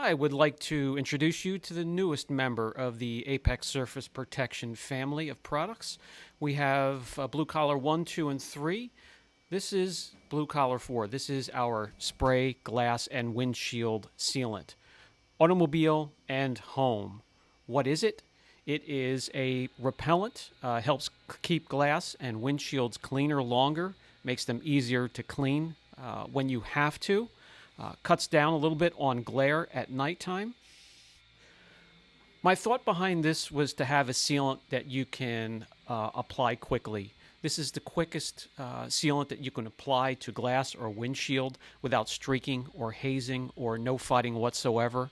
I would like to introduce you to the newest member of the Apex Surface Protection family of products. We have Blue Collar 1, 2, and 3. This is Blue Collar 4. This is our spray, glass, and windshield sealant. Automobile and home. What is it? It is a repellent, helps keep glass and windshields cleaner longer, makes them easier to clean when you have to. Cuts down a little bit on glare at nighttime. My thought behind this was to have a sealant that you can apply quickly. This is the quickest sealant that you can apply to glass or windshield without streaking or hazing or no fighting whatsoever.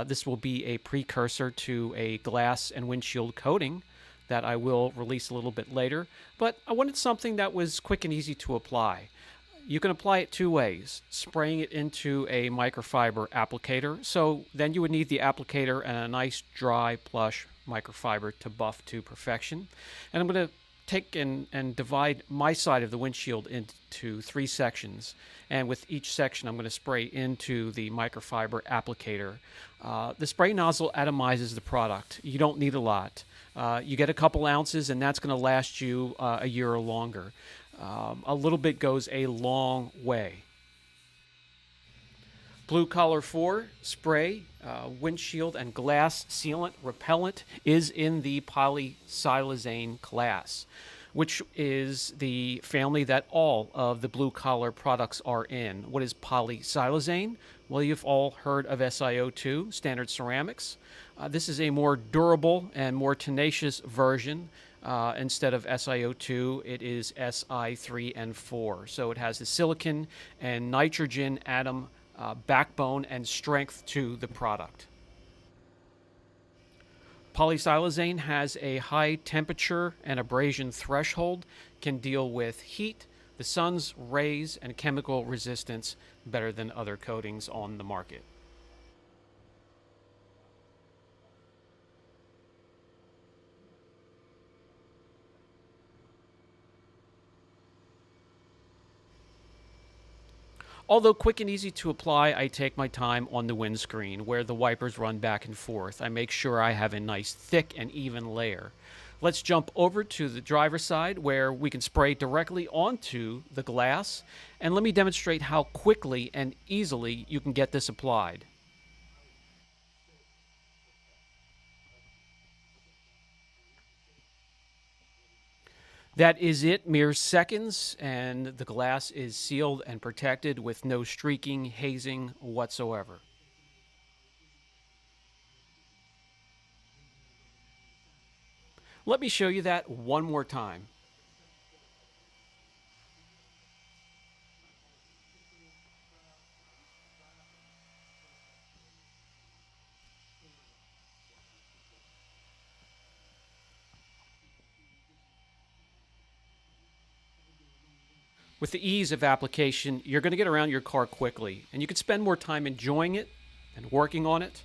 This will be a precursor to a glass and windshield coating that I will release a little bit later. But I wanted something that was quick and easy to apply. You can apply it two ways, spraying it into a microfiber applicator. So then you would need the applicator and a nice dry plush microfiber to buff to perfection. And I'm going to take and divide my side of the windshield into three sections. And with each section, I'm going to spray into the microfiber applicator. The spray nozzle atomizes the product. You don't need a lot. You get a couple ounces, and that's going to last you a year or longer. A little bit goes a long way. Blue Collar 4 spray, windshield, and glass sealant repellent is in the polysilazane class, which is the family that all of the Blue Collar products are in. What is polysilazane? Well, you've all heard of SiO2, standard ceramics. This is a more durable and more tenacious version. Instead of SiO2, it is Si3 and 4. So it has the silicon and nitrogen atom backbone and strength to the product. Polysilazane has a high temperature and abrasion threshold, can deal with heat, the sun's rays, and chemical resistance better than other coatings on the market. Although quick and easy to apply, I take my time on the windscreen where the wipers run back and forth. I make sure I have a nice thick and even layer. Let's jump over to the driver's side where we can spray directly onto the glass, and let me demonstrate how quickly and easily you can get this applied. That is it, mere seconds, and the glass is sealed and protected with no streaking, hazing whatsoever. Let me show you that one more time. With the ease of application, you're going to get around your car quickly, and you can spend more time enjoying it and working on it.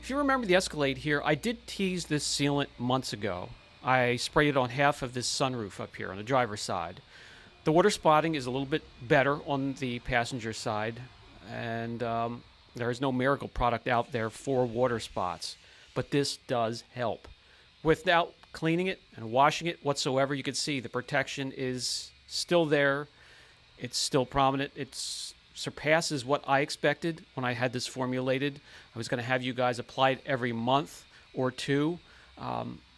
If you remember the Escalade here, I did tease this sealant months ago. I sprayed it on half of this sunroof up here on the driver's side. The water spotting is a little bit better on the passenger side, and there is no miracle product out there for water spots, but this does help. Without cleaning it and washing it whatsoever, you can see the protection is still there. It's still prominent. It surpasses what I expected when I had this formulated. I was going to have you guys apply it every month or two,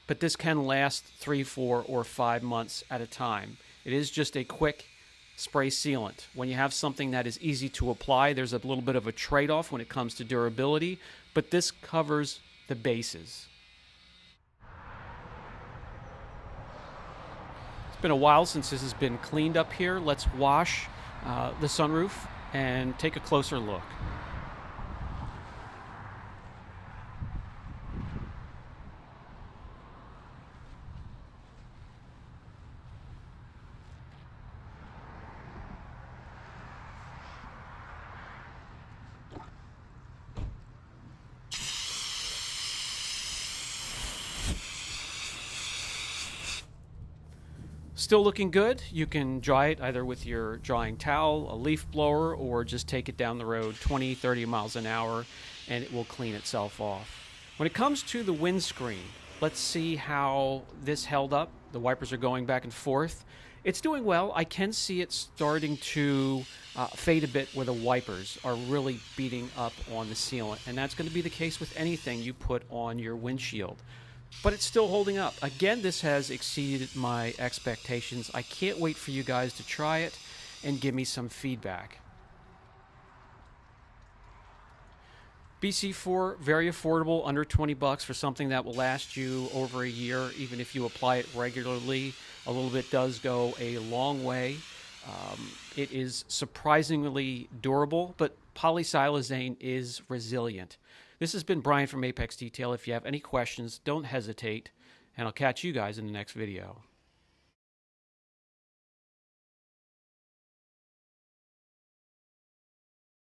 but this can last 3, 4, or 5 months at a time. It is just a quick spray sealant. When you have something that is easy to apply, there's a little bit of a trade-off when it comes to durability, but this covers the bases. It's been a while since this has been cleaned up here. Let's wash the sunroof and take a closer look. Still looking good. You can dry it either with your drying towel, a leaf blower, or just take it down the road 20, 30 miles an hour and it will clean itself off. When it comes to the windscreen, let's see how this held up. The wipers are going back and forth. It's doing well. I can see it starting to fade a bit where the wipers are really beating up on the sealant, and that's going to be the case with anything you put on your windshield. But it's still holding up. Again, this has exceeded my expectations. I can't wait for you guys to try it and give me some feedback. BC4, very affordable, under 20 bucks for something that will last you over a year, even if you apply it regularly. A little bit does go a long way. It is surprisingly durable, but polysilazane is resilient. This has been Brian from Apex Detail. If you have any questions, don't hesitate, and I'll catch you guys in the next video.